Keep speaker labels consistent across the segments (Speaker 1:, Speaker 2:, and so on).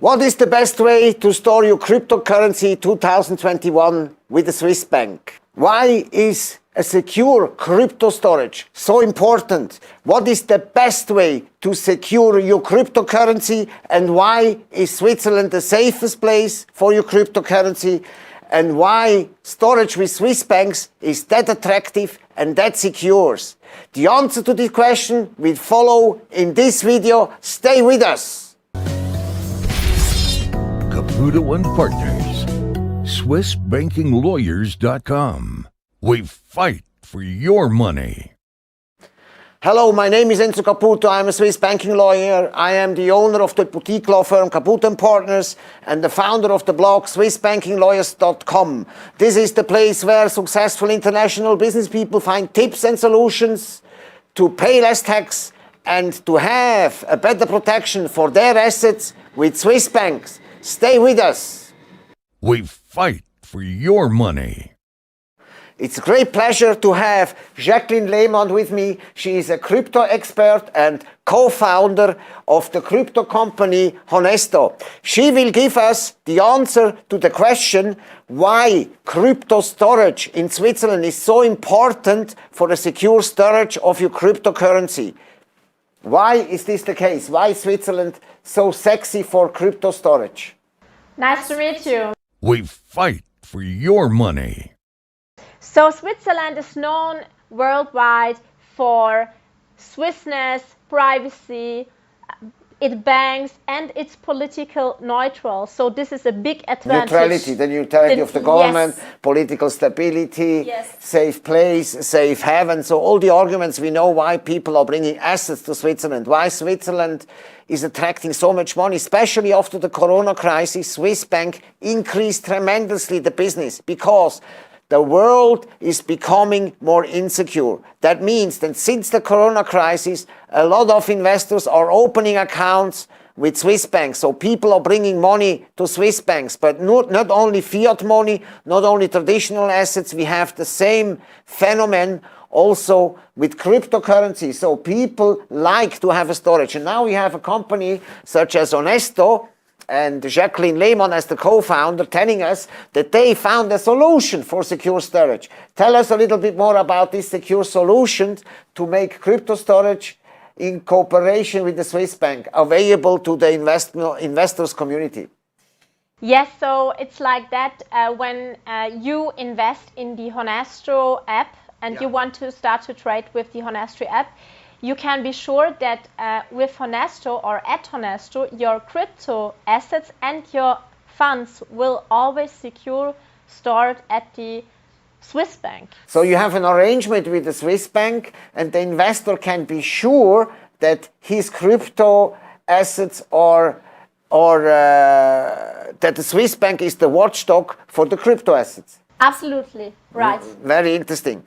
Speaker 1: What is the best way to store your cryptocurrency 2021 with a Swiss bank? Why is a secure crypto storage so important? What is the best way to secure your cryptocurrency, and why is Switzerland the safest place for your cryptocurrency, and why storage with Swiss banks is that attractive and that secures? The answer to this question will follow in this video. Stay with us.
Speaker 2: Caputo and Partners, SwissBankingLawyers.com. We fight for your money.
Speaker 1: Hello, my name is Enzo Caputo. I'm a Swiss banking lawyer. I am the owner of the boutique law firm Caputo and Partners and the founder of the blog SwissBankingLawyers.com. This is the place where successful international business people find tips and solutions to pay less tax and to have a better protection for their assets with Swiss banks. Stay with us.
Speaker 2: We fight for your money.
Speaker 1: It's a great pleasure to have Jacqueline Lehman with me. She is a crypto expert and co-founder of the crypto company Honesto. She will give us the answer to the question why crypto storage in Switzerland is so important for the secure storage of your cryptocurrency. Why is this the case? Why is Switzerland so sexy for crypto storage?
Speaker 3: Nice to meet you.
Speaker 2: We fight for your money.
Speaker 3: So Switzerland is known worldwide for Swissness, privacy, its banks, and it's political neutral. So this is a big advantage.
Speaker 1: The neutrality of the government,
Speaker 3: yes.
Speaker 1: Political stability,
Speaker 3: Yes.
Speaker 1: safe place, safe haven. So all the arguments we know why people are bringing assets to Switzerland, why Switzerland is attracting so much money, especially after the Corona crisis. Swiss bank increased tremendously the business because the world is becoming more insecure. That means that since the Corona crisis, a lot of investors are opening accounts with Swiss banks. So people are bringing money to Swiss banks, but not only fiat money, not only traditional assets. We have the same phenomenon also with cryptocurrencies. So people like to have a storage. And now we have a company such as Honesto, and Jacqueline Lehman as the co-founder telling us that they found a solution for secure storage. Tell us a little bit more about this secure solution to make crypto storage in cooperation with the Swiss bank available to the investors community.
Speaker 3: Yes, so it's like that when you invest in the Honesto app and you want to start to trade with the Honesto app, you can be sure that with Honesto or at Honesto, your crypto assets and your funds will always secure stored at the Swiss bank.
Speaker 1: So you have an arrangement with the Swiss bank and the investor can be sure that his crypto assets are that the Swiss bank is the watchdog for the crypto assets.
Speaker 3: Absolutely, right.
Speaker 1: Very interesting.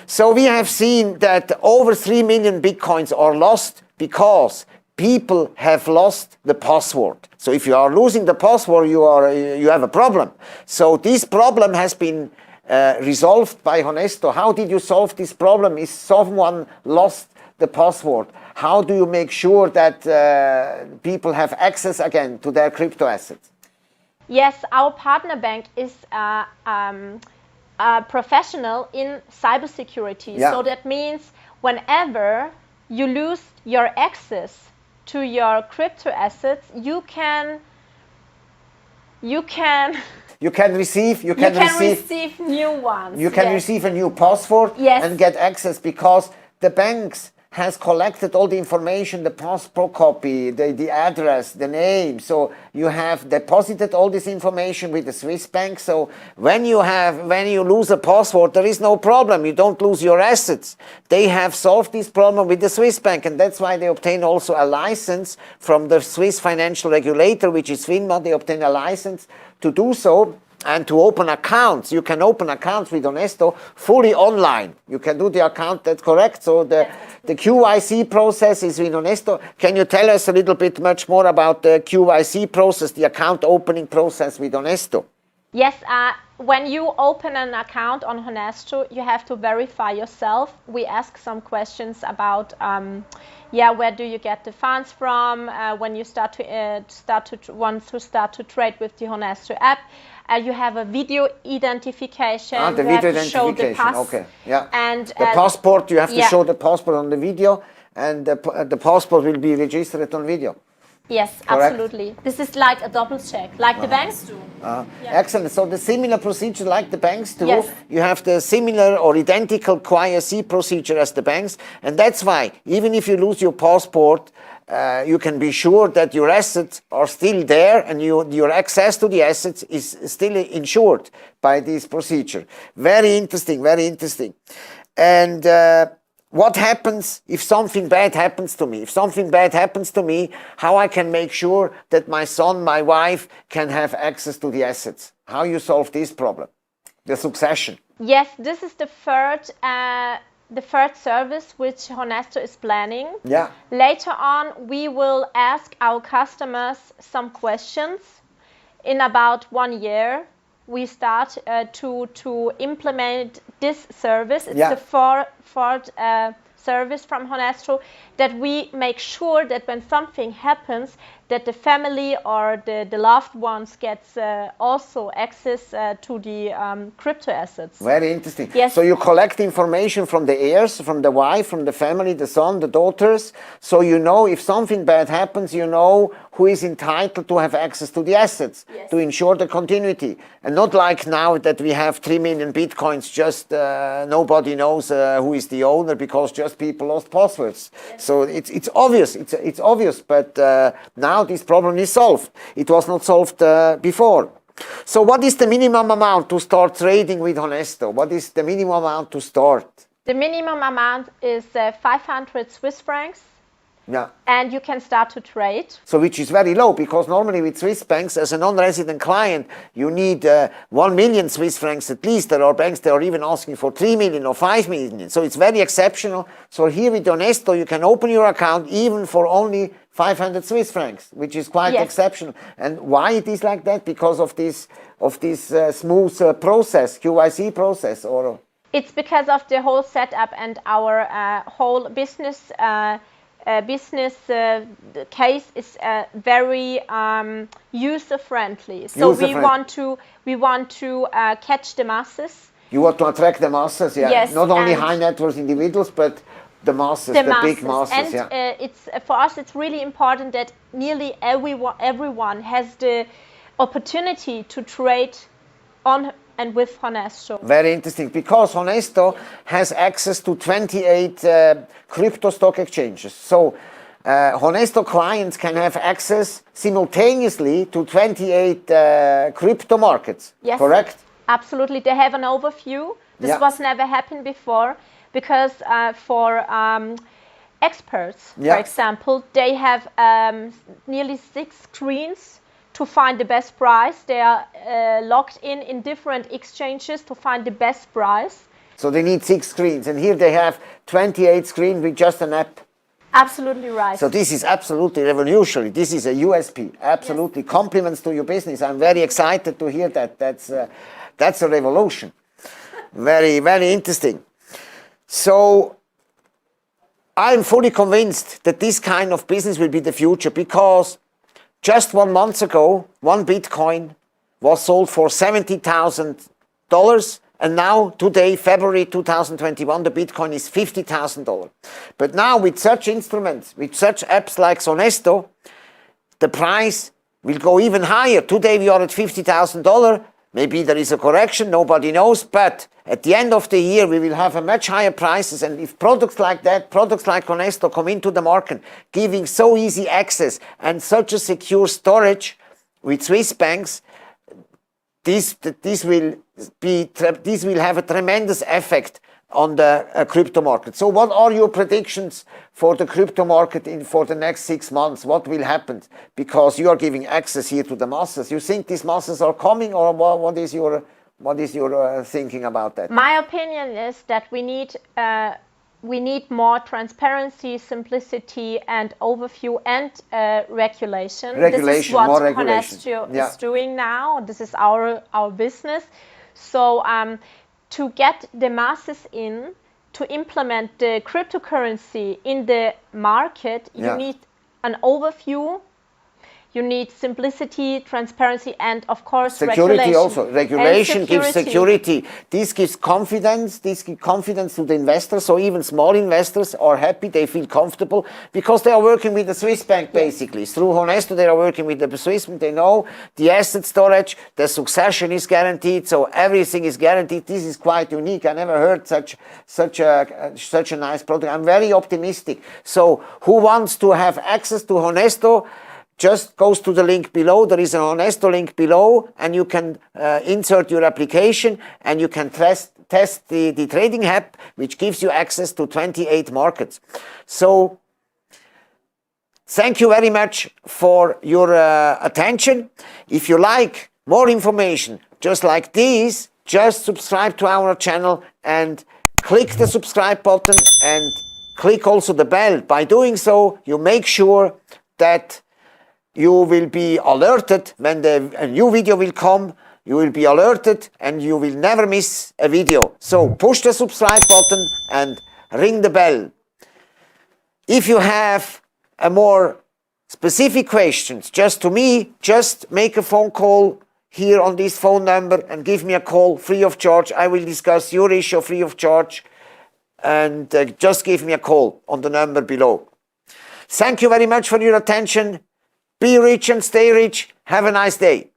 Speaker 1: So we have seen that over 3 million bitcoins are lost because people have lost the password. So if you are losing the password, you have a problem. So this problem has been resolved by Honesto. How did you solve this problem? If someone lost the password, how do you make sure that people have access again to their crypto assets?
Speaker 3: Yes, our partner bank is a professional in cybersecurity.
Speaker 1: Yeah.
Speaker 3: So that means whenever you lose your access to your crypto assets, you can receive new ones.
Speaker 1: You can receive a new password and get access because the banks has collected all the information, the passport copy, the address, the name. So you have deposited all this information with the Swiss bank. So when you lose a password, there is no problem. You don't lose your assets. They have solved this problem with the Swiss bank, and that's why they obtain also a license from the Swiss financial regulator, which is FINMA. They obtain a license to do so. And to open accounts, you can open accounts with Honesto fully online. You can do the account, that's correct. So the QYC process is with Honesto. Can you tell us a little bit much more about the QYC process, the account opening process with Honesto?
Speaker 3: Yes, when you open an account on Honesto, you have to verify yourself. We ask some questions about, where do you get the funds from? When you want to start to trade with the Honesto app, you have a video identification.
Speaker 1: The
Speaker 3: you
Speaker 1: video
Speaker 3: have to show the
Speaker 1: identification.
Speaker 3: pass,
Speaker 1: Okay, yeah.
Speaker 3: and
Speaker 1: The passport, you have to
Speaker 3: yeah.
Speaker 1: show the passport on the video, and the passport will be registered on video.
Speaker 3: Yes,
Speaker 1: Correct?
Speaker 3: absolutely. This is like a double check, like the banks do.
Speaker 1: Excellent. So the similar procedure like the banks do,
Speaker 3: Yes.
Speaker 1: you have the similar or identical KYC procedure as the banks, and that's why even if you lose your passport, you can be sure that your assets are still there and your access to the assets is still insured by this procedure. Very interesting, very interesting. And what happens if something bad happens to me? If something bad happens to me, how I can make sure that my son, my wife can have access to the assets? How you solve this problem? The succession.
Speaker 3: Yes, this is the third service which Honesto is planning.
Speaker 1: Yeah.
Speaker 3: Later on, we will ask our customers some questions. In about 1 year, we start to implement this service. It's the fourth service from Honesto, that we make sure that when something happens, that the family or the loved ones gets also access to the crypto assets.
Speaker 1: Very interesting.
Speaker 3: Yes.
Speaker 1: So you collect information from the heirs, from the wife, from the family, the son, the daughters. So you know if something bad happens, you know who is entitled to have access to the assets,
Speaker 3: Yes.
Speaker 1: to ensure the continuity. And not like now that we have 3 million bitcoins, just nobody knows who is the owner because just people lost passwords. Yes. So it's obvious, it's obvious, but now this problem is solved. It was not solved before. So what is the minimum amount to start trading with Honesto? What is the minimum amount to start?
Speaker 3: The minimum amount is 500 Swiss francs.
Speaker 1: Yeah.
Speaker 3: And you can start to trade.
Speaker 1: So which is very low, because normally with Swiss banks, as a non-resident client, you need 1 million Swiss francs at least. There are banks that are even asking for 3 million or 5 million. So it's very exceptional. So here with Honesto, you can open your account even for only 500 Swiss francs, which is quite exceptional. And why it is like that? Because of this smooth process, QYC process, or?
Speaker 3: It's because of the whole setup and our whole business case is very user-friendly. So we want to catch the masses.
Speaker 1: You want to attract the masses, yeah.
Speaker 3: Yes,
Speaker 1: not only high net worth individuals, but the masses, the big masses,
Speaker 3: and
Speaker 1: yeah.
Speaker 3: It's for us. It's really important that nearly everyone has the opportunity to trade on and with Honesto.
Speaker 1: Very interesting, because Honesto has access to 28 crypto stock exchanges. So Honesto clients can have access simultaneously to 28 crypto markets,
Speaker 3: yes,
Speaker 1: correct?
Speaker 3: Absolutely. They have an overview. This was never happened before, because for experts, for example, they have nearly 6 screens to find the best price. They are logged in different exchanges to find the best price.
Speaker 1: So they need 6 screens, and here they have 28 screens with just an app.
Speaker 3: Absolutely right.
Speaker 1: So this is absolutely revolutionary. This is a USP. Absolutely. Yes. Compliments to your business. I'm very excited to hear that. That's a revolution. Very, very interesting. So I'm fully convinced that this kind of business will be the future, because just 1 month ago, 1 Bitcoin was sold for $70,000, and now, today, February 2021, the Bitcoin is $50,000. But now, with such instruments, with such apps like Honesto, the price will go even higher. Today, we are at $50,000. Maybe there is a correction, nobody knows, but at the end of the year, we will have a much higher prices. And if products like that, products like Honesto come into the market, giving so easy access and such a secure storage with Swiss banks, this will have a tremendous effect on the crypto market. So what are your predictions for the crypto market for the next 6 months? What will happen? Because you are giving access here to the masses. You think these masses are coming, or what is your thinking about that?
Speaker 3: My opinion is that we need we need more transparency, simplicity, and overview, and regulation. This is what
Speaker 1: more regulation.
Speaker 3: Honesto is doing now. This is our business. So to get the masses in, to implement the cryptocurrency in the market, you need an overview. You need simplicity, transparency, and of course
Speaker 1: security also. Regulation gives security. This gives confidence. This gives confidence to the investors. So even small investors are happy. They feel comfortable because they are working with the Swiss bank basically. Through Honesto, they are working with the Swiss bank. They know the asset storage, the succession is guaranteed. So everything is guaranteed. This is quite unique. I never heard such a nice product. I'm very optimistic. So who wants to have access to Honesto? Just goes to the link below. There is an Honesto link below, and you can insert your application, and you can test the trading app, which gives you access to 28 markets. So thank you very much for your attention. If you like more information just like this, just subscribe to our channel and click the subscribe button and click also the bell. By doing so, you make sure that you will be alerted when a new video will come. You will be alerted and you will never miss a video. So push the subscribe button and ring the bell. If you have a more specific questions just to me, just make a phone call here on this phone number and give me a call free of charge. I will discuss your issue free of charge, and just give me a call on the number below. Thank you very much for your attention. Be rich and stay rich. Have a nice day.